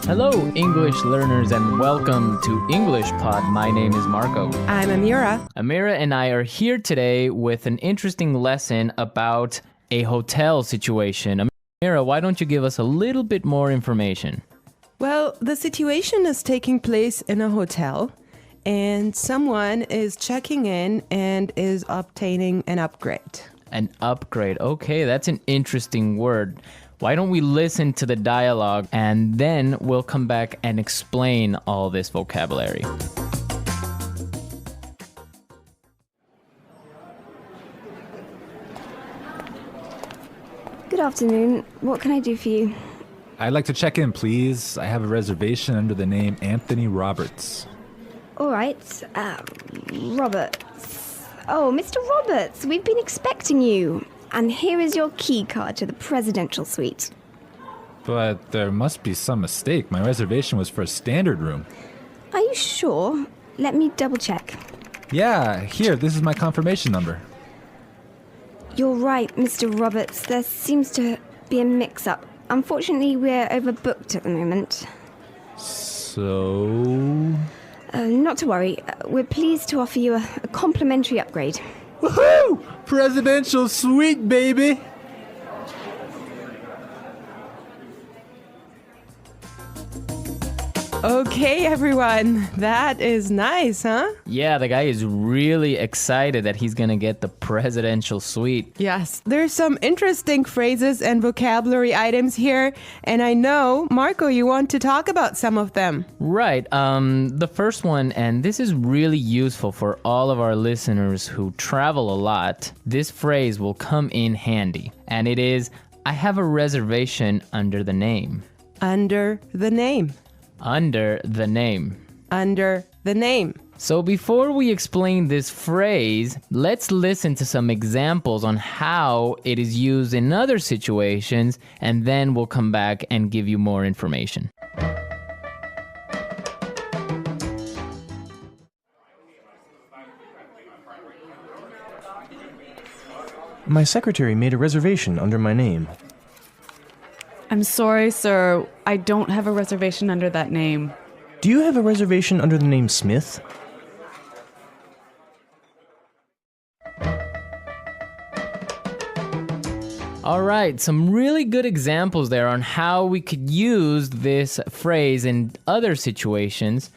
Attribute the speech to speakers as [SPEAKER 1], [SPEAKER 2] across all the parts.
[SPEAKER 1] Hello, English learners, and welcome to English Pod. My name is Marco.
[SPEAKER 2] I'm Amira.
[SPEAKER 1] Amira and I are here today with an interesting lesson about a hotel situation. Amira, why don't you give us a little bit more information?
[SPEAKER 2] Well, the situation is taking place in a hotel, and someone is checking in and is obtaining an upgrade.
[SPEAKER 1] An upgrade. Okay, that's an interesting word. Why don't we listen to the dialogue and then we'll come back and explain all this vocabulary.
[SPEAKER 3] Good afternoon. What can I do for you?
[SPEAKER 4] I'd like to check in, please. I have a reservation under the name Anthony Roberts.
[SPEAKER 3] All right. Roberts. Oh, Mr. Roberts, we've been expecting you. And here is your key card to the presidential suite.
[SPEAKER 4] But there must be some mistake. My reservation was for a standard room.
[SPEAKER 3] Are you sure? Let me double check.
[SPEAKER 4] Yeah, here, this is my confirmation number.
[SPEAKER 3] You're right, Mr. Roberts. There seems to be a mix-up. Unfortunately, we're overbooked at the moment.
[SPEAKER 4] So...
[SPEAKER 3] Not to worry. We're pleased to offer you a complimentary upgrade.
[SPEAKER 4] Woohoo! Presidential suite, baby!
[SPEAKER 2] Okay, everyone. That is nice, huh?
[SPEAKER 1] Yeah, the guy is really excited that he's gonna get the presidential suite.
[SPEAKER 2] Yes, there's some interesting phrases and vocabulary items here, and I know, Marco, you want to talk about some of them.
[SPEAKER 1] Right. The first one, and this is really useful for all of our listeners who travel a lot. This phrase will come in handy, and it is, I have a reservation under the name.
[SPEAKER 2] Under the name.
[SPEAKER 1] Under the name.
[SPEAKER 2] Under the name.
[SPEAKER 1] So before we explain this phrase, let's listen to some examples on how it is used in other situations, and then we'll come back and give you more information.
[SPEAKER 5] My secretary made a reservation under my name.
[SPEAKER 6] I'm sorry, sir. I don't have a reservation under that name.
[SPEAKER 5] Do you have a reservation under the name Smith?
[SPEAKER 1] All right, some really good examples there on how we could use this phrase in other situations.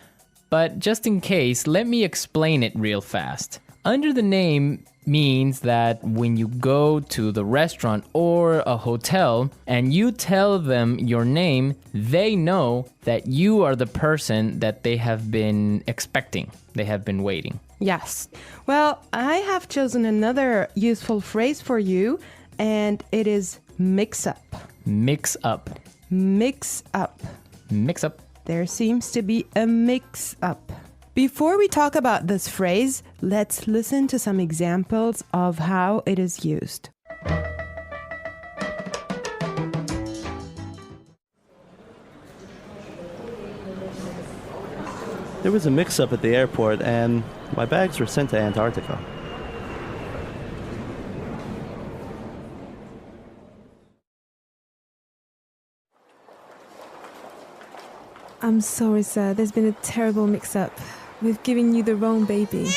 [SPEAKER 1] But just in case, let me explain it real fast. Under the name means that when you go to the restaurant or a hotel and you tell them your name, they know that you are the person that they have been expecting. They have been waiting.
[SPEAKER 2] Yes. Well, I have chosen another useful phrase for you, and it is mix up.
[SPEAKER 1] Mix up.
[SPEAKER 2] Mix up.
[SPEAKER 1] Mix up.
[SPEAKER 2] There seems to be a mix up. Before we talk about this phrase, let's listen to some examples of how it is used.
[SPEAKER 7] There was a mix-up at the airport and my bags were sent to Antarctica.
[SPEAKER 8] I'm sorry, sir. There's been a terrible mix-up. We've given you the wrong baby.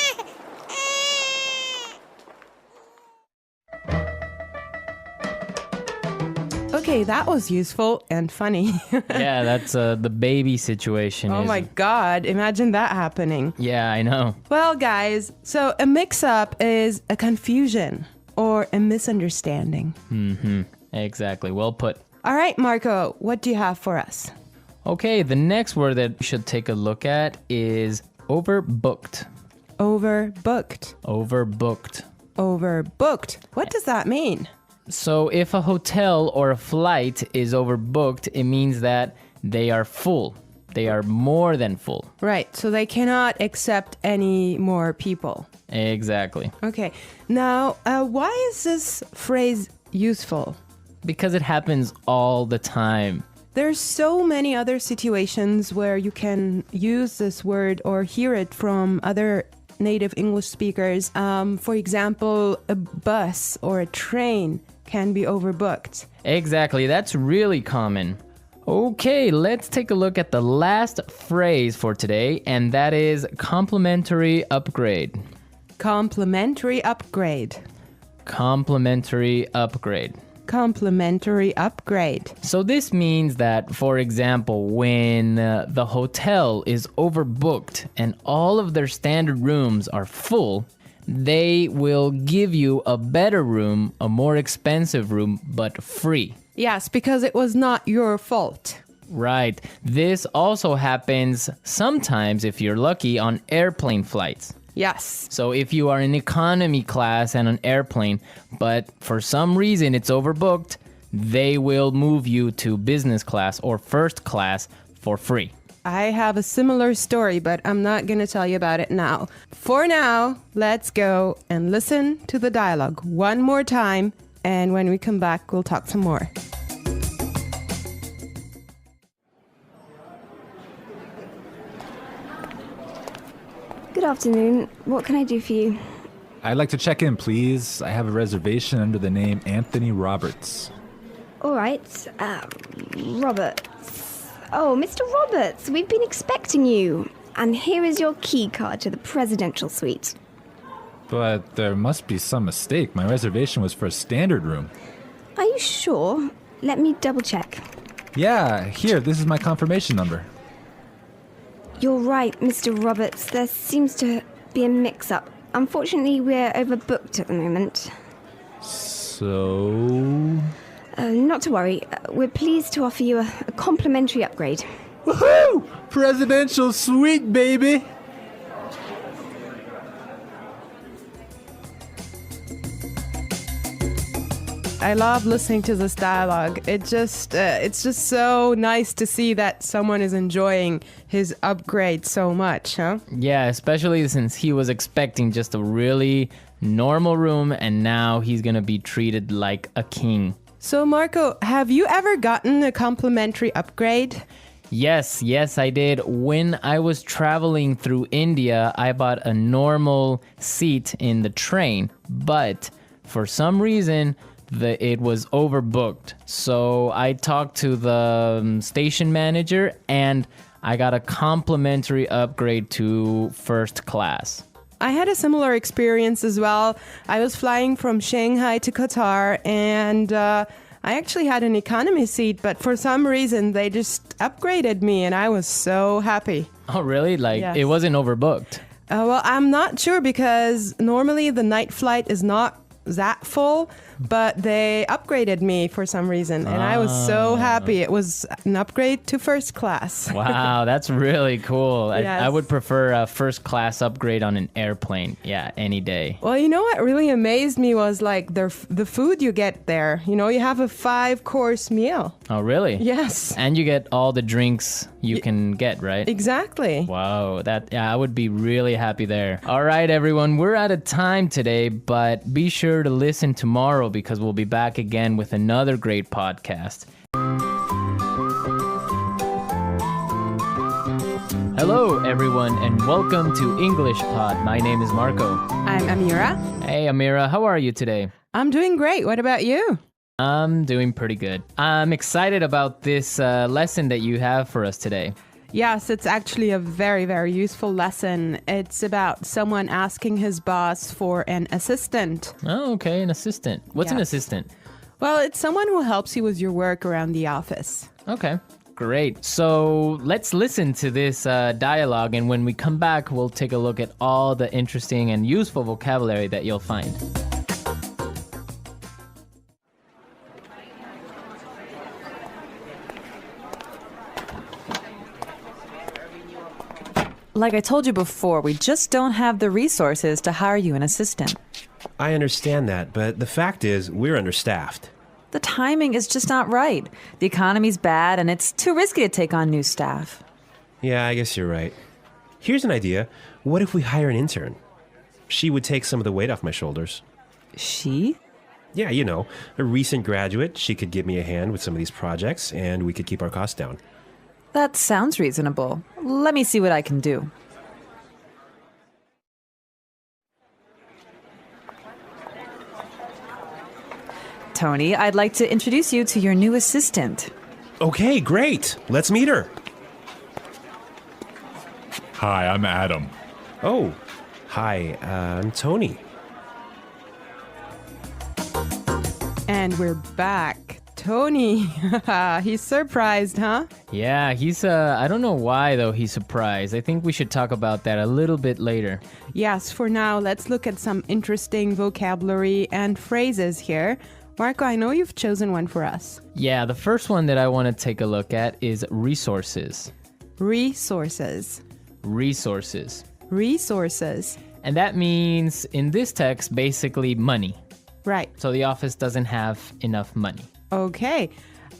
[SPEAKER 2] Okay, that was useful and funny.
[SPEAKER 1] Yeah, that's the baby situation.
[SPEAKER 2] Oh my God, imagine that happening.
[SPEAKER 1] Yeah, I know.
[SPEAKER 2] Well, guys, so a mix-up is a confusion or a misunderstanding.
[SPEAKER 1] Mm-hmm. Exactly. Well put.
[SPEAKER 2] All right, Marco, what do you have for us?
[SPEAKER 1] Okay, the next word that we should take a look at is overbooked.
[SPEAKER 2] Overbooked.
[SPEAKER 1] Overbooked.
[SPEAKER 2] Overbooked. What does that mean?
[SPEAKER 1] So if a hotel or a flight is overbooked, it means that they are full. They are more than full.
[SPEAKER 2] Right, so they cannot accept any more people.
[SPEAKER 1] Exactly.
[SPEAKER 2] Okay, now why is this phrase useful?
[SPEAKER 1] Because it happens all the time.
[SPEAKER 2] There's so many other situations where you can use this word or hear it from other native English speakers. For example, a bus or a train can be overbooked.
[SPEAKER 1] Exactly, that's really common. Okay, let's take a look at the last phrase for today, and that is complimentary upgrade.
[SPEAKER 2] Complimentary upgrade.
[SPEAKER 1] Complimentary upgrade.
[SPEAKER 2] Complimentary upgrade.
[SPEAKER 1] So this means that, for example, when the hotel is overbooked and all of their standard rooms are full, they will give you a better room, a more expensive room, but free.
[SPEAKER 2] Yes, because it was not your fault.
[SPEAKER 1] Right. This also happens sometimes, if you're lucky, on airplane flights.
[SPEAKER 2] Yes.
[SPEAKER 1] So if you are in economy class and an airplane, but for some reason it's overbooked, they will move you to business class or first class for free.
[SPEAKER 2] I have a similar story, but I'm not going to tell you about it now. For now, let's go and listen to the dialogue one more time, and when we come back, we'll talk some more.
[SPEAKER 3] Good afternoon. What can I do for you?
[SPEAKER 4] I'd like to check in, please. I have a reservation under the name Anthony Roberts.
[SPEAKER 3] All right. Roberts. Oh, Mr. Roberts, we've been expecting you. And here is your key card to the presidential suite.
[SPEAKER 4] But there must be some mistake. My reservation was for a standard room.
[SPEAKER 3] Are you sure? Let me double check.
[SPEAKER 4] Yeah, here, this is my confirmation number.
[SPEAKER 3] You're right, Mr. Roberts. There seems to be a mix-up. Unfortunately, we're overbooked at the moment.
[SPEAKER 4] So...
[SPEAKER 3] Not to worry. We're pleased to offer you a complimentary upgrade.
[SPEAKER 4] Woohoo! Presidential suite, baby!
[SPEAKER 2] I love listening to this dialogue. It's just so nice to see that someone is enjoying his upgrade so much, huh?
[SPEAKER 1] Yeah, especially since he was expecting just a really normal room and now he's gonna be treated like a king.
[SPEAKER 2] So, Marco, have you ever gotten a complimentary upgrade?
[SPEAKER 1] Yes, I did. When I was traveling through India, I bought a normal seat in the train, but for some reason, it was overbooked. So I talked to the station manager and I got a complimentary upgrade to first class.
[SPEAKER 2] I had a similar experience as well. I was flying from Shanghai to Qatar and I actually had an economy seat, but for some reason they just upgraded me and I was so happy.
[SPEAKER 1] Oh, really? Like,
[SPEAKER 2] Yes.
[SPEAKER 1] It wasn't overbooked?
[SPEAKER 2] Well, I'm not sure because normally the night flight is not that full, but they upgraded me for some reason and I was so happy. It was an upgrade to first class.
[SPEAKER 1] Wow, that's really cool.
[SPEAKER 2] Yes.
[SPEAKER 1] I would prefer a first class upgrade on an airplane. Yeah, any day.
[SPEAKER 2] Well, you know what really amazed me was like the food you get there. You know, you have a 5-course meal.
[SPEAKER 1] Oh, really?
[SPEAKER 2] Yes.
[SPEAKER 1] And you get all the drinks you can get, right?
[SPEAKER 2] Exactly.
[SPEAKER 1] Wow, I would be really happy there. All right, everyone, we're out of time today, but be sure to listen tomorrow because we'll be back again with another great podcast. Hello, everyone, and welcome to English Pod. My name is Marco.
[SPEAKER 2] I'm Amira.
[SPEAKER 1] Hey, Amira, how are you today?
[SPEAKER 2] I'm doing great. What about you?
[SPEAKER 1] I'm doing pretty good. I'm excited about this lesson that you have for us today.
[SPEAKER 2] Yes, it's actually a very, very useful lesson. It's about someone asking his boss for an assistant.
[SPEAKER 1] Oh, okay, an assistant. What's an
[SPEAKER 2] Yes.
[SPEAKER 1] assistant?
[SPEAKER 2] Well, it's someone who helps you with your work around the office.
[SPEAKER 1] Okay, great. So let's listen to this dialogue, and when we come back, we'll take a look at all the interesting and useful vocabulary that you'll find.
[SPEAKER 9] Like I told you before, we just don't have the resources to hire you an assistant.
[SPEAKER 10] I understand that, but the fact is, we're understaffed.
[SPEAKER 9] The timing is just not right. The economy's bad, and it's too risky to take on new staff.
[SPEAKER 10] Yeah, I guess you're right. Here's an idea. What if we hire an intern? She would take some of the weight off my shoulders.
[SPEAKER 9] She?
[SPEAKER 10] Yeah, you know, a recent graduate. She could give me a hand with some of these projects, and we could keep our costs down.
[SPEAKER 9] That sounds reasonable. Let me see what I can do. Tony, I'd like to introduce you to your new assistant.
[SPEAKER 10] Okay, great. Let's meet her.
[SPEAKER 4] Hi, I'm Adam.
[SPEAKER 10] Oh, hi, I'm Tony.
[SPEAKER 2] And we're back. Tony. He's surprised, huh?
[SPEAKER 1] Yeah, he's, I don't know why though he's surprised. I think we should talk about that a little bit later.
[SPEAKER 2] Yes, for now, let's look at some interesting vocabulary and phrases here. Marco, I know you've chosen one for us.
[SPEAKER 1] Yeah, the first one that I want to take a look at is resources.
[SPEAKER 2] Resources.
[SPEAKER 1] Resources.
[SPEAKER 2] Resources.
[SPEAKER 1] And that means, in this text, basically money.
[SPEAKER 2] Right.
[SPEAKER 1] So the office doesn't have enough money.
[SPEAKER 2] Okay.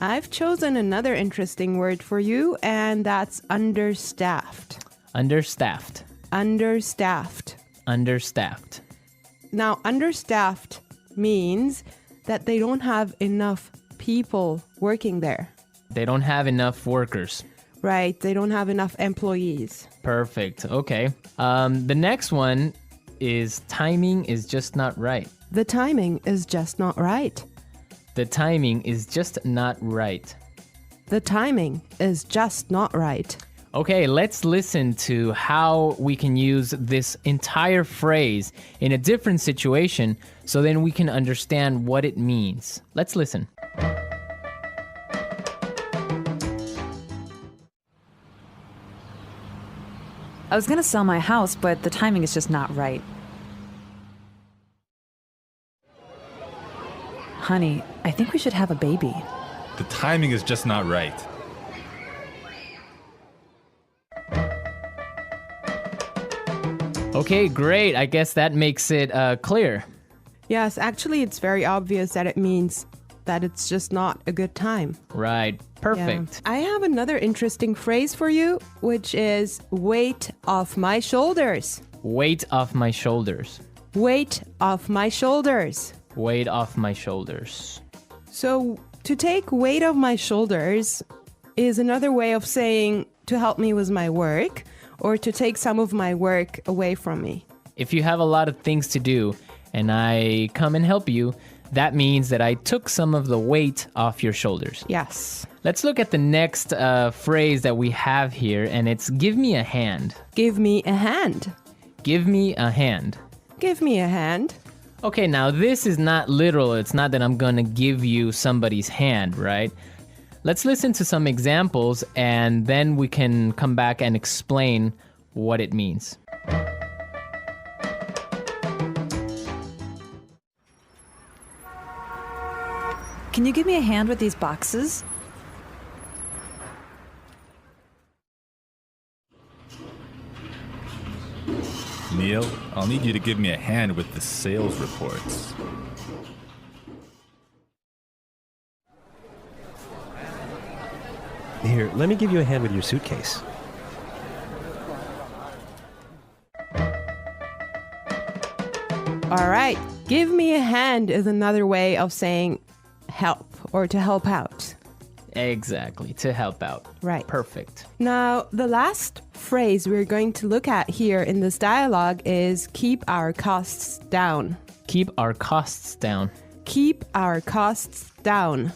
[SPEAKER 2] I've chosen another interesting word for you, and that's understaffed.
[SPEAKER 1] Understaffed.
[SPEAKER 2] Understaffed.
[SPEAKER 1] Understaffed.
[SPEAKER 2] Now, understaffed means that they don't have enough people working there.
[SPEAKER 1] They don't have enough workers.
[SPEAKER 2] Right. They don't have enough employees.
[SPEAKER 1] Perfect. Okay. The next one is timing is just not right.
[SPEAKER 2] The timing is just not right.
[SPEAKER 1] The timing is just not right.
[SPEAKER 2] The timing is just not right.
[SPEAKER 1] Okay, let's listen to how we can use this entire phrase in a different situation so then we can understand what it means. Let's listen.
[SPEAKER 9] I was going to sell my house, but the timing is just not right. Honey, I think we should have a baby.
[SPEAKER 4] The timing is just not right.
[SPEAKER 1] Okay, great. I guess that makes it clear.
[SPEAKER 2] Yes, actually, it's very obvious that it means that it's just not a good time.
[SPEAKER 1] Right. Perfect.
[SPEAKER 2] Yeah. I have another interesting phrase for you, which is weight off my shoulders.
[SPEAKER 1] Weight off my shoulders.
[SPEAKER 2] Weight off my shoulders.
[SPEAKER 1] Weight off my shoulders.
[SPEAKER 2] So, to take weight off my shoulders is another way of saying to help me with my work or to take some of my work away from me.
[SPEAKER 1] If you have a lot of things to do and I come and help you, that means that I took some of the weight off your shoulders.
[SPEAKER 2] Yes.
[SPEAKER 1] Let's look at the next phrase that we have here, and it's give me a hand.
[SPEAKER 2] Give me a hand.
[SPEAKER 1] Give me a hand.
[SPEAKER 2] Give me a hand.
[SPEAKER 1] Okay, now this is not literal. It's not that I'm gonna give you somebody's hand, right? Let's listen to some examples and then we can come back and explain what it means.
[SPEAKER 9] Can you give me a hand with these boxes?
[SPEAKER 4] Neil, I'll need you to give me a hand with the sales reports.
[SPEAKER 10] Here, let me give you a hand with your suitcase.
[SPEAKER 2] All right. Give me a hand is another way of saying help or to help out.
[SPEAKER 1] Exactly, to help out.
[SPEAKER 2] Right.
[SPEAKER 1] Perfect.
[SPEAKER 2] Now, the last phrase we're going to look at here in this dialogue is keep our costs down.
[SPEAKER 1] Keep our costs down.
[SPEAKER 2] Keep our costs down.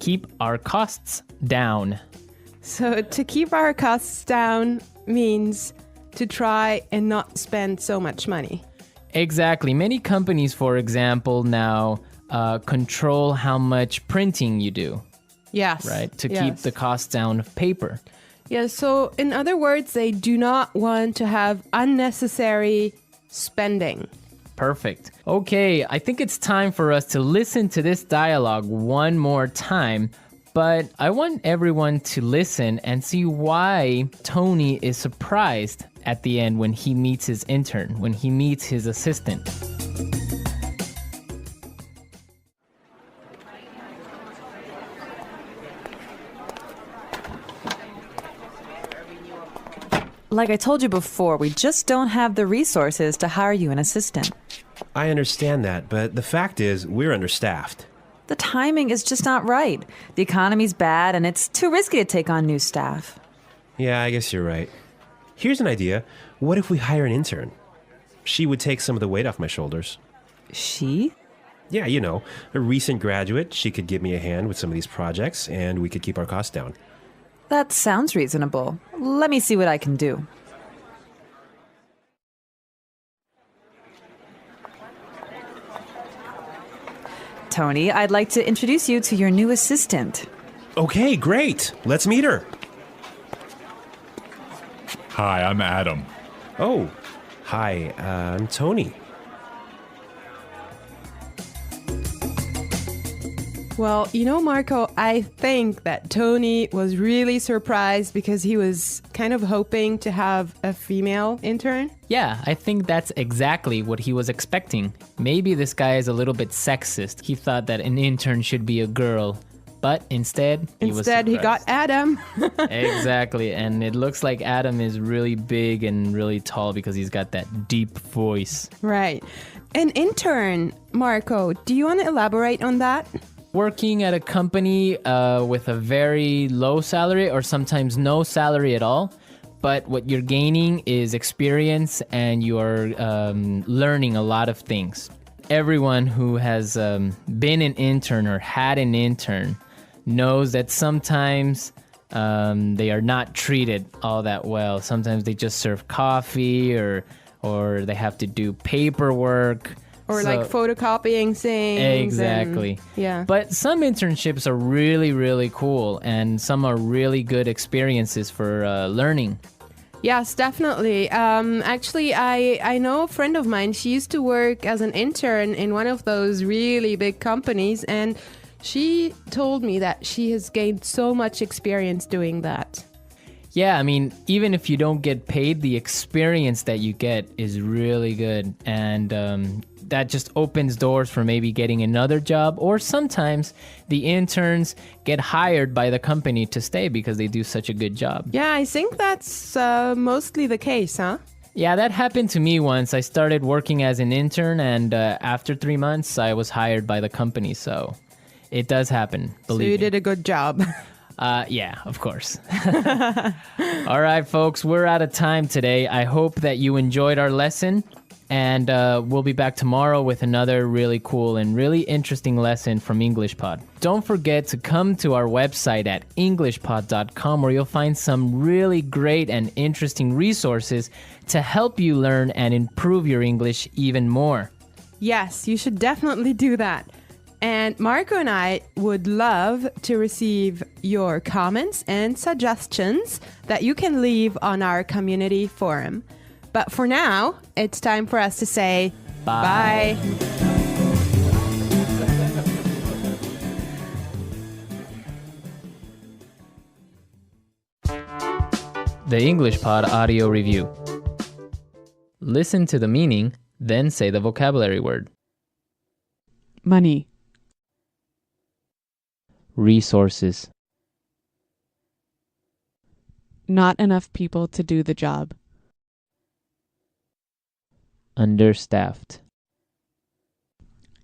[SPEAKER 1] Keep our costs down.
[SPEAKER 2] So to keep our costs down means to try and not spend so much money.
[SPEAKER 1] Exactly. Many companies, for example, now control how much printing you do.
[SPEAKER 2] Yes.
[SPEAKER 1] Right? To
[SPEAKER 2] yes.
[SPEAKER 1] keep the cost down of paper.
[SPEAKER 2] Yeah, so in other words, they do not want to have unnecessary spending.
[SPEAKER 1] Perfect. Okay, I think it's time for us to listen to this dialogue one more time, but I want everyone to listen and see why Tony is surprised at the end when he meets his intern, when he meets his assistant.
[SPEAKER 9] Like I told you before, we just don't have the resources to hire you an assistant.
[SPEAKER 10] I understand that, but the fact is, we're understaffed.
[SPEAKER 9] The timing is just not right. The economy's bad, and it's too risky to take on new staff.
[SPEAKER 10] Yeah, I guess you're right. Here's an idea. What if we hire an intern? She would take some of the weight off my shoulders.
[SPEAKER 9] She?
[SPEAKER 10] Yeah, you know, a recent graduate. She could give me a hand with some of these projects, and we could keep our costs down.
[SPEAKER 9] That sounds reasonable. Let me see what I can do. Tony, I'd like to introduce you to your new assistant.
[SPEAKER 10] Okay, great. Let's meet her.
[SPEAKER 11] Hi, I'm Adam.
[SPEAKER 10] Oh, hi, I'm Tony.
[SPEAKER 2] Well, you know, Marco, I think that Tony was really surprised because he was kind of hoping to have a female intern.
[SPEAKER 1] Yeah, I think that's exactly what he was expecting. Maybe this guy is a little bit sexist. He thought that an intern should be a girl, but instead he
[SPEAKER 2] got Adam.
[SPEAKER 1] Exactly, and it looks like Adam is really big and really tall because he's got that deep voice.
[SPEAKER 2] Right. An intern, Marco, do you want to elaborate on that?
[SPEAKER 1] Working at a company with a very low salary or sometimes no salary at all, but what you're gaining is experience and you're learning a lot of things. Everyone who has been an intern or had an intern knows that sometimes they are not treated all that well. Sometimes they just serve coffee or they have to do paperwork.
[SPEAKER 2] Or like photocopying things.
[SPEAKER 1] Exactly.
[SPEAKER 2] Yeah.
[SPEAKER 1] But some internships are really, really cool, and some are really good experiences for learning.
[SPEAKER 2] Yes, definitely. Actually, I know a friend of mine. She used to work as an intern in one of those really big companies, and she told me that she has gained so much experience doing that.
[SPEAKER 1] Yeah, I mean, even if you don't get paid, the experience that you get is really good. And that just opens doors for maybe getting another job. Or sometimes the interns get hired by the company to stay because they do such a good job.
[SPEAKER 2] Yeah, I think that's mostly the case, huh?
[SPEAKER 1] Yeah, that happened to me once. I started working as an intern, and after 3 months, I was hired by the company. So it does happen, believe me.
[SPEAKER 2] So you did a good job.
[SPEAKER 1] Yeah, of course. All right, folks, we're out of time today. I hope that you enjoyed our lesson, and we'll be back tomorrow with another really cool and really interesting lesson from EnglishPod. Don't forget to come to our website at englishpod.com, where you'll find some really great and interesting resources to help you learn and improve your English even more.
[SPEAKER 2] Yes, you should definitely do that. And Marco and I would love to receive your comments and suggestions that you can leave on our community forum. But for now, it's time for us to say bye.
[SPEAKER 1] The EnglishPod audio review. Listen to the meaning, then say the vocabulary word.
[SPEAKER 6] Money.
[SPEAKER 1] Resources.
[SPEAKER 6] Not enough people to do the job.
[SPEAKER 1] Understaffed.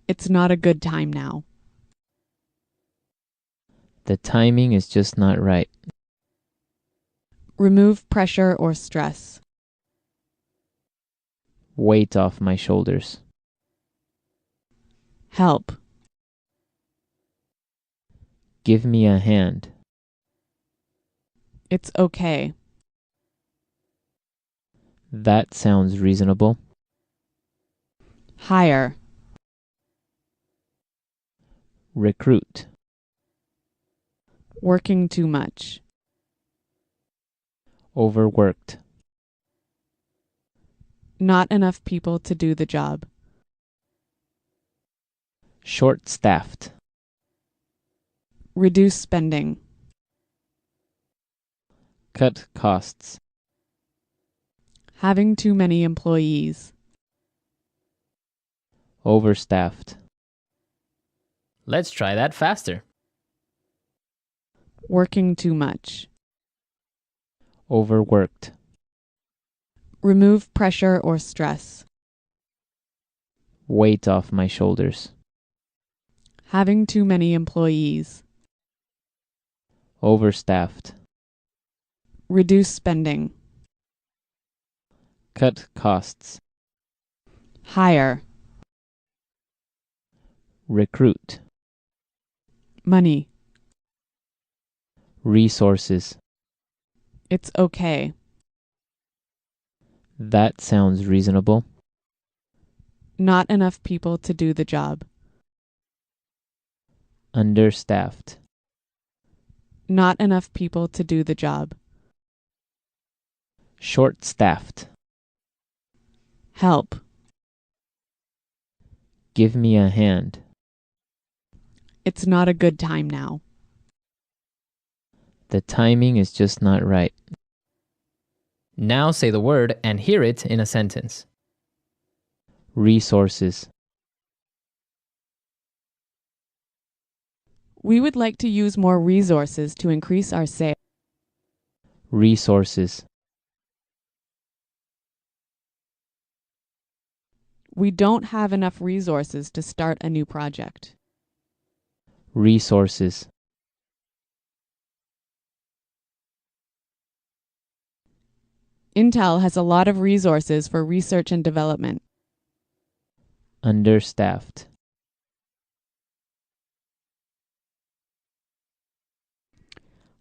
[SPEAKER 6] It's not a good time now.
[SPEAKER 1] The timing is just not right.
[SPEAKER 6] Remove pressure or stress.
[SPEAKER 1] Weight off my shoulders.
[SPEAKER 6] Help.
[SPEAKER 1] Give me a hand.
[SPEAKER 6] It's okay.
[SPEAKER 1] That sounds reasonable.
[SPEAKER 6] Hire.
[SPEAKER 1] Recruit.
[SPEAKER 6] Working too much.
[SPEAKER 1] Overworked.
[SPEAKER 6] Not enough people to do the job.
[SPEAKER 1] Short-staffed.
[SPEAKER 6] Reduce spending.
[SPEAKER 1] Cut costs.
[SPEAKER 6] Having too many employees.
[SPEAKER 1] Overstaffed. Let's try that faster.
[SPEAKER 6] Working too much.
[SPEAKER 1] Overworked.
[SPEAKER 6] Remove pressure or stress.
[SPEAKER 1] Weight off my shoulders.
[SPEAKER 6] Having too many employees.
[SPEAKER 1] Overstaffed.
[SPEAKER 6] Reduce spending.
[SPEAKER 1] Cut costs.
[SPEAKER 6] Hire.
[SPEAKER 1] recruit,
[SPEAKER 6] Money.
[SPEAKER 1] resources.
[SPEAKER 6] It's okay.
[SPEAKER 1] That sounds reasonable.
[SPEAKER 6] Not enough people to do the job.
[SPEAKER 1] Understaffed,
[SPEAKER 6] Not enough people to do the job.
[SPEAKER 1] short-staffed.
[SPEAKER 6] Help.
[SPEAKER 1] Give me a hand.
[SPEAKER 6] It's not a good time now.
[SPEAKER 1] The timing is just not right. Now say the word and hear it in a sentence. Resources,
[SPEAKER 6] We would like to use more resources to increase our sales.
[SPEAKER 1] resources,
[SPEAKER 6] We don't have enough resources to start a new project.
[SPEAKER 1] resources.
[SPEAKER 6] Intel has a lot of resources for research and development.
[SPEAKER 1] Understaffed,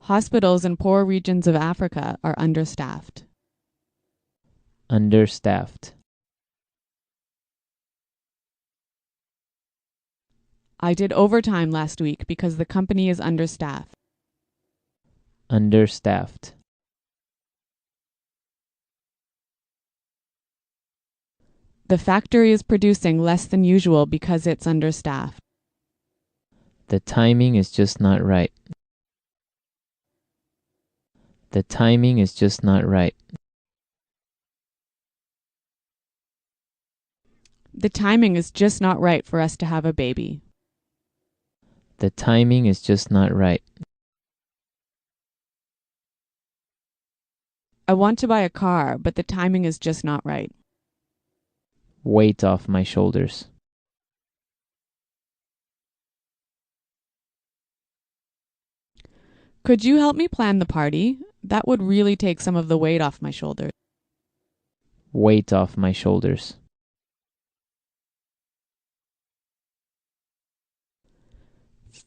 [SPEAKER 6] Hospitals in poor regions of Africa are understaffed.
[SPEAKER 1] understaffed.
[SPEAKER 6] I did overtime last week because the company is understaffed.
[SPEAKER 1] Understaffed.
[SPEAKER 6] The factory is producing less than usual because it's understaffed.
[SPEAKER 1] The timing is just not right. The timing is just not right.
[SPEAKER 6] The timing is just not right for us to have a baby.
[SPEAKER 1] The timing is just not right.
[SPEAKER 6] I want to buy a car, but the timing is just not right.
[SPEAKER 1] Weight off my shoulders.
[SPEAKER 6] Could you help me plan the party? That would really take some of the weight off my shoulders.
[SPEAKER 1] Weight off my shoulders.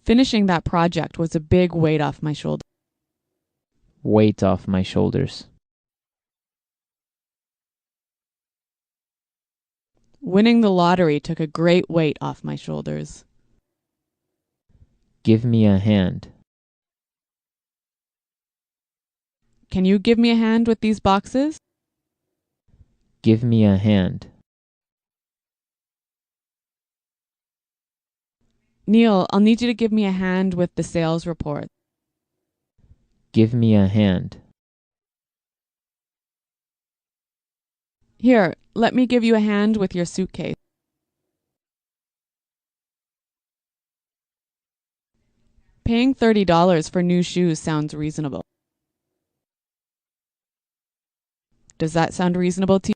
[SPEAKER 6] Finishing that project was a big weight off my shoulders.
[SPEAKER 1] Weight off my shoulders.
[SPEAKER 6] Winning the lottery took a great weight off my shoulders.
[SPEAKER 1] Give me a hand.
[SPEAKER 6] Can you give me a hand with these boxes?
[SPEAKER 1] Give me a hand.
[SPEAKER 6] Neil, I'll need you to give me a hand with the sales report.
[SPEAKER 1] Give me a hand.
[SPEAKER 6] Here, let me give you a hand with your suitcase. Paying $30 for new shoes sounds reasonable. Does that sound reasonable to you?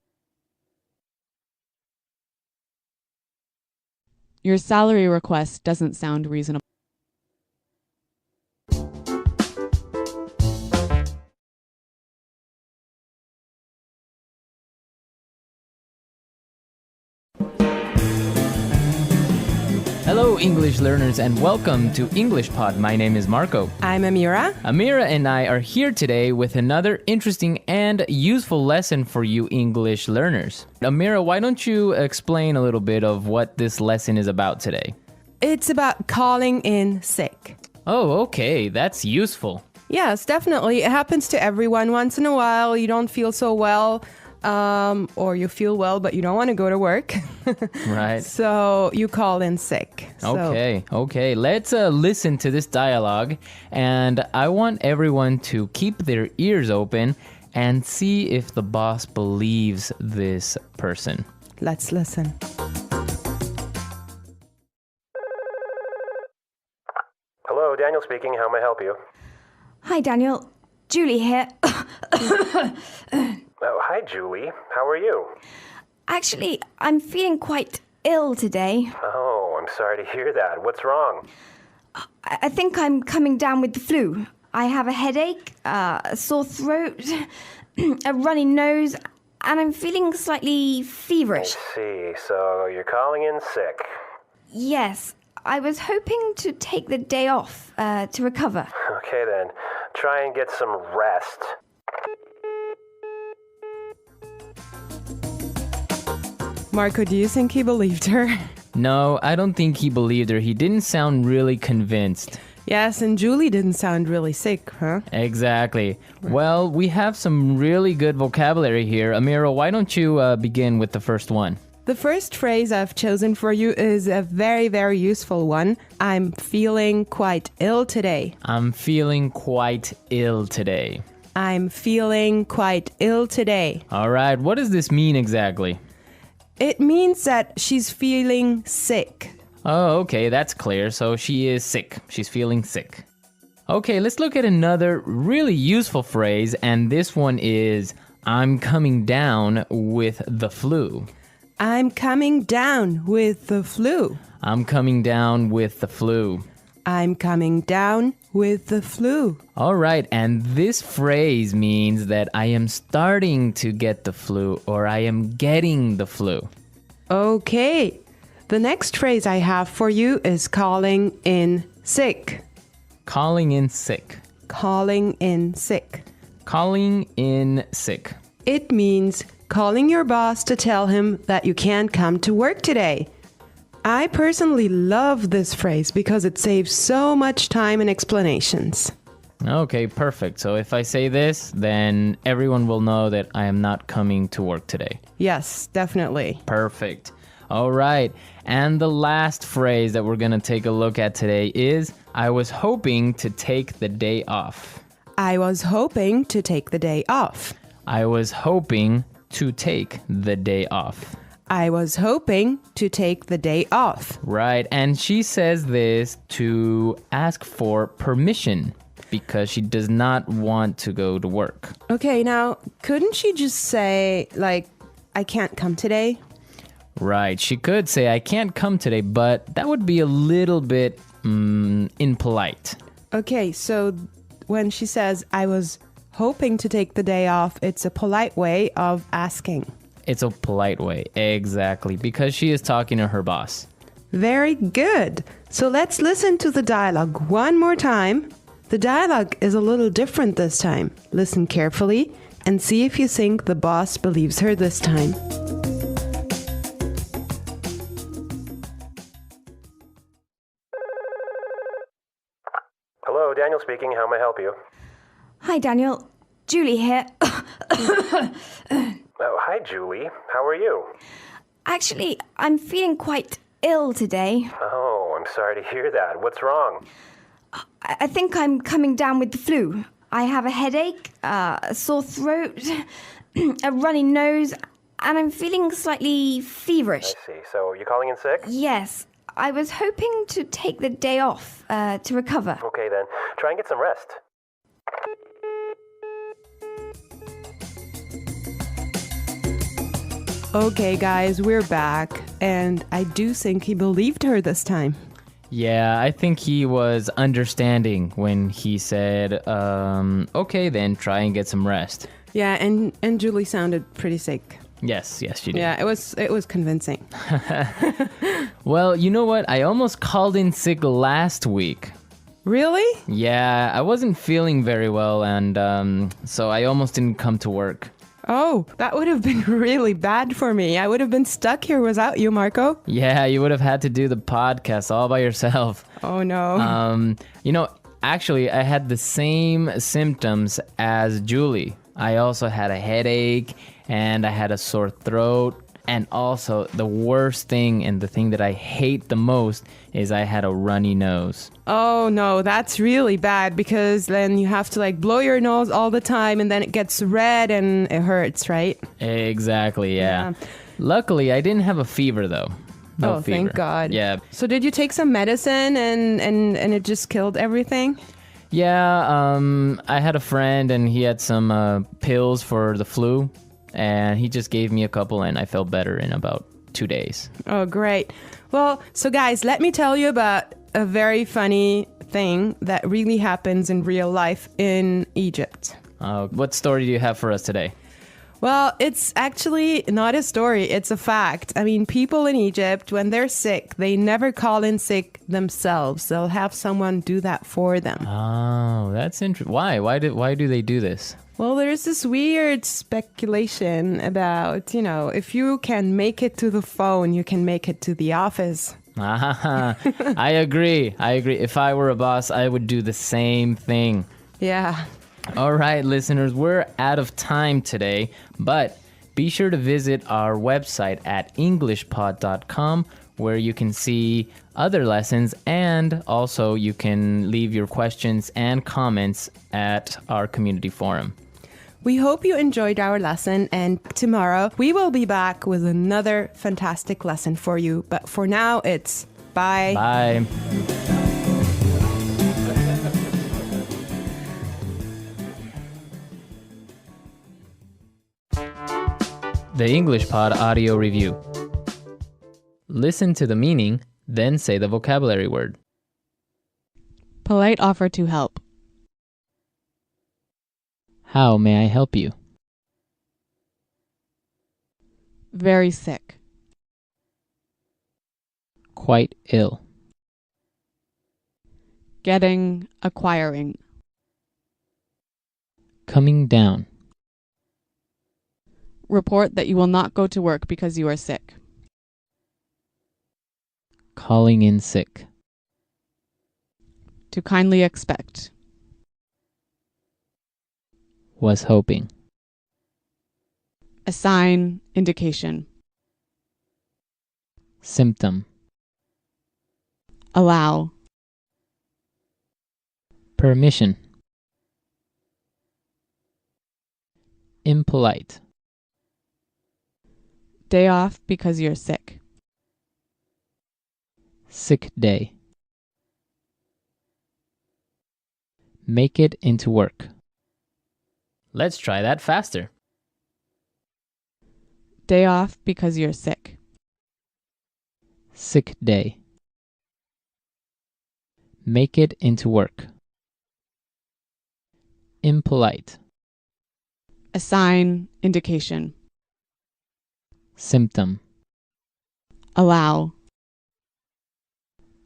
[SPEAKER 6] Your salary request doesn't sound reasonable.
[SPEAKER 1] Hello, English learners, and welcome to English Pod. My name is Marco.
[SPEAKER 2] I'm Amira.
[SPEAKER 1] Amira and I are here today with another interesting and useful lesson for you English learners. Amira, why don't you explain a little bit of what this lesson is about today?
[SPEAKER 2] It's about calling in sick.
[SPEAKER 1] Oh, okay. That's useful.
[SPEAKER 2] Yes, definitely. It happens to everyone. Once in a while, you don't feel so well, or you feel well, but you don't want to go to work.
[SPEAKER 1] Right.
[SPEAKER 2] So you call in sick.
[SPEAKER 1] Okay. Let's listen to this dialogue, and I want everyone to keep their ears open and see if the boss believes this person.
[SPEAKER 2] Let's listen.
[SPEAKER 10] Hello, Daniel speaking. How may I help you?
[SPEAKER 3] Hi, Daniel. Julie here.
[SPEAKER 10] Oh, hi, Julie. How are you?
[SPEAKER 3] Actually, I'm feeling quite ill today.
[SPEAKER 10] Oh, I'm sorry to hear that. What's wrong?
[SPEAKER 3] I think I'm coming down with the flu. I have a headache, a sore throat, a runny nose, and I'm feeling slightly feverish.
[SPEAKER 10] I see. So you're calling in sick.
[SPEAKER 3] Yes, I was hoping to take the day off to recover.
[SPEAKER 10] Okay then, try and get some rest.
[SPEAKER 2] Marco, do you think he believed her?
[SPEAKER 1] No, I don't think he believed her. He didn't sound really convinced.
[SPEAKER 2] Yes, and Julie didn't sound really sick, huh?
[SPEAKER 1] Exactly. Well, we have some really good vocabulary here. Amira, why don't you begin with the first one?
[SPEAKER 2] The first phrase I've chosen for you is a very, very useful one. I'm feeling quite ill today.
[SPEAKER 1] I'm feeling quite ill today.
[SPEAKER 2] I'm feeling quite ill today.
[SPEAKER 1] All right, what does this mean exactly?
[SPEAKER 2] It means that she's feeling sick.
[SPEAKER 1] Oh, okay, that's clear. So she is sick. She's feeling sick. Okay, let's look at another really useful phrase, and this one is I'm coming down with the flu.
[SPEAKER 2] I'm coming down with the flu.
[SPEAKER 1] I'm coming down with the flu.
[SPEAKER 2] I'm coming down with the flu.
[SPEAKER 1] All right, and this phrase means that I am starting to get the flu or I am getting the flu.
[SPEAKER 2] Okay, the next phrase I have for you is calling in sick.
[SPEAKER 1] Calling in sick.
[SPEAKER 2] Calling in sick.
[SPEAKER 1] Calling in sick.
[SPEAKER 2] It means calling your boss to tell him that you can't come to work today. I personally love this phrase because it saves so much time and explanations.
[SPEAKER 1] Okay, perfect. So if I say this, then everyone will know that I am not coming to work today.
[SPEAKER 2] Yes, definitely.
[SPEAKER 1] Perfect. All right. And the last phrase that we're going to take a look at today is I was hoping to take the day off.
[SPEAKER 2] I was hoping to take the day off.
[SPEAKER 1] I was hoping to take the day off.
[SPEAKER 2] I was hoping to take the day off.
[SPEAKER 1] Right. And she says this to ask for permission because she does not want to go to work.
[SPEAKER 2] Okay, now, couldn't she just say, like, I can't come today?
[SPEAKER 1] Right. She could say, I can't come today, but that would be a little bit impolite.
[SPEAKER 2] Okay, so when she says, I was hoping to take the day off, it's a polite way of asking.
[SPEAKER 1] It's a polite way, exactly, because she is talking to her boss.
[SPEAKER 2] Very good. So let's listen to the dialogue one more time. The dialogue is a little different this time. Listen carefully and see if you think the boss believes her this time.
[SPEAKER 10] Hello, Daniel speaking. How may I help you?
[SPEAKER 3] Hi, Daniel. Julie here.
[SPEAKER 10] Oh, hi, Julie. How are you?
[SPEAKER 3] Actually, I'm feeling quite ill today.
[SPEAKER 10] Oh, I'm sorry to hear that. What's wrong?
[SPEAKER 3] I think I'm coming down with the flu. I have a headache, a sore throat, a runny nose, and I'm feeling slightly feverish.
[SPEAKER 10] I see. So you're calling in sick?
[SPEAKER 3] Yes. I was hoping to take the day off to recover.
[SPEAKER 10] Okay, then. Try and get some rest.
[SPEAKER 2] Okay, guys, we're back. And I do think he believed her this time.
[SPEAKER 1] Yeah, I think he was understanding when he said, okay, then try and get some rest.
[SPEAKER 2] Yeah, and Julie sounded pretty sick.
[SPEAKER 1] Yes, she did.
[SPEAKER 2] Yeah, it was convincing.
[SPEAKER 1] Well, you know what? I almost called in sick last week.
[SPEAKER 2] Really?
[SPEAKER 1] Yeah, I wasn't feeling very well, and so I almost didn't come to work.
[SPEAKER 2] Oh, that would have been really bad for me. I would have been stuck here without you, Marco.
[SPEAKER 1] Yeah, you would have had to do the podcast all by yourself.
[SPEAKER 2] Oh, no.
[SPEAKER 1] Actually, I had the same symptoms as Julie. I also had a headache, and I had a sore throat. And also, the worst thing and the thing that I hate the most is I had a runny nose.
[SPEAKER 2] Oh, no, that's really bad because then you have to blow your nose all the time and then it gets red and it hurts, right?
[SPEAKER 1] Exactly, yeah. Luckily, I didn't have a fever, though. No fever.
[SPEAKER 2] Thank God.
[SPEAKER 1] Yeah.
[SPEAKER 2] So did you take some medicine and it just killed everything?
[SPEAKER 1] Yeah, I had a friend and he had some pills for the flu. And he just gave me a couple and I felt better in about 2 days.
[SPEAKER 2] Oh, great. Well, so guys, let me tell you about a very funny thing that really happens in real life in Egypt.
[SPEAKER 1] What story do you have for us today?
[SPEAKER 2] Well, it's actually not a story, it's a fact. I mean, people in Egypt, when they're sick, they never call in sick themselves. They'll have someone do that for them.
[SPEAKER 1] Oh, that's interesting. Why? Why do they do this?
[SPEAKER 2] Well, there's this weird speculation about, if you can make it to the phone, you can make it to the office.
[SPEAKER 1] I agree. If I were a boss, I would do the same thing.
[SPEAKER 2] Yeah.
[SPEAKER 1] All right, listeners, we're out of time today, but be sure to visit our website at englishpod.com where you can see other lessons, and also you can leave your questions and comments at our community forum.
[SPEAKER 2] We hope you enjoyed our lesson, and tomorrow we will be back with another fantastic lesson for you. But for now, it's bye.
[SPEAKER 1] Bye. The English Pod Audio Review. Listen to the meaning, then say the vocabulary word.
[SPEAKER 6] Polite offer to help.
[SPEAKER 1] How may I help you?
[SPEAKER 6] Very sick.
[SPEAKER 1] Quite ill.
[SPEAKER 6] Getting, acquiring.
[SPEAKER 1] Coming down.
[SPEAKER 6] Report that you will not go to work because you are sick.
[SPEAKER 1] Calling in sick.
[SPEAKER 6] To kindly expect.
[SPEAKER 1] Was hoping.
[SPEAKER 6] A sign, indication.
[SPEAKER 1] Symptom.
[SPEAKER 6] Allow.
[SPEAKER 1] Permission. Impolite.
[SPEAKER 6] Day off because you're sick.
[SPEAKER 1] Sick day. Make it into work. Let's try that faster.
[SPEAKER 6] Day off because you're sick.
[SPEAKER 1] Sick day. Make it into work. Impolite.
[SPEAKER 6] A sign, indication.
[SPEAKER 1] Symptom.
[SPEAKER 6] Allow.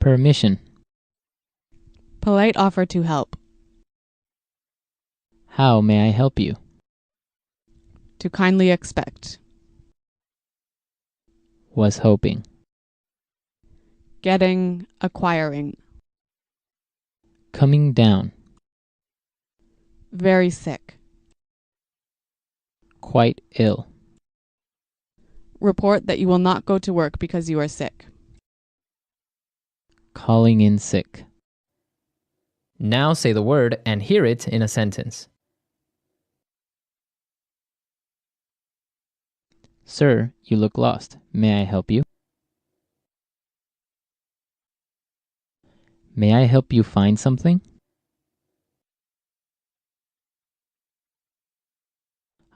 [SPEAKER 1] Permission.
[SPEAKER 6] Polite offer to help.
[SPEAKER 1] How may I help you?
[SPEAKER 6] To kindly expect.
[SPEAKER 1] Was hoping.
[SPEAKER 6] Getting, acquiring.
[SPEAKER 1] Coming down.
[SPEAKER 6] Very sick.
[SPEAKER 1] Quite ill.
[SPEAKER 6] Report that you will not go to work because you are sick.
[SPEAKER 1] Calling in sick. Now say the word and hear it in a sentence. Sir, you look lost. May I help you? May I help you find something?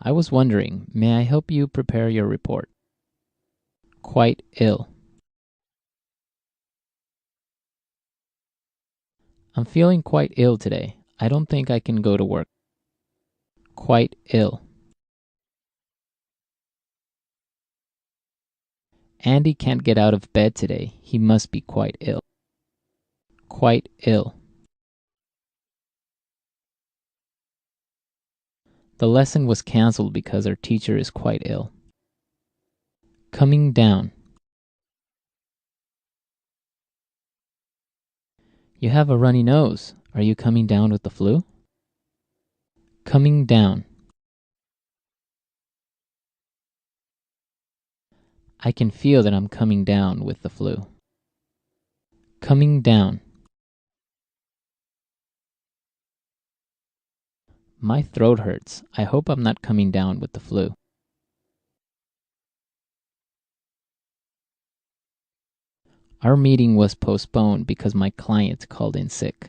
[SPEAKER 1] I was wondering, may I help you prepare your report? Quite ill. I'm feeling quite ill today. I don't think I can go to work. Quite ill. Andy can't get out of bed today. He must be quite ill. Quite ill. The lesson was canceled because our teacher is quite ill. Coming down. You have a runny nose. Are you coming down with the flu? Coming down. I can feel that I'm coming down with the flu. Coming down. My throat hurts. I hope I'm not coming down with the flu. Our meeting was postponed because my client called in sick.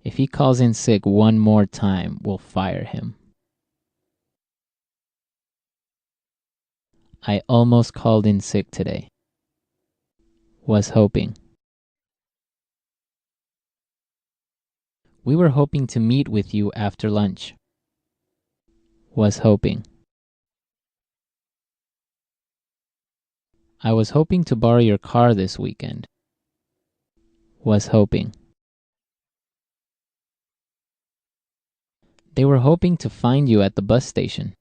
[SPEAKER 1] If he calls in sick one more time, we'll fire him. I almost called in sick today. Was hoping. We were hoping to meet with you after lunch. Was hoping. I was hoping to borrow your car this weekend. Was hoping. They were hoping to find you at the bus station.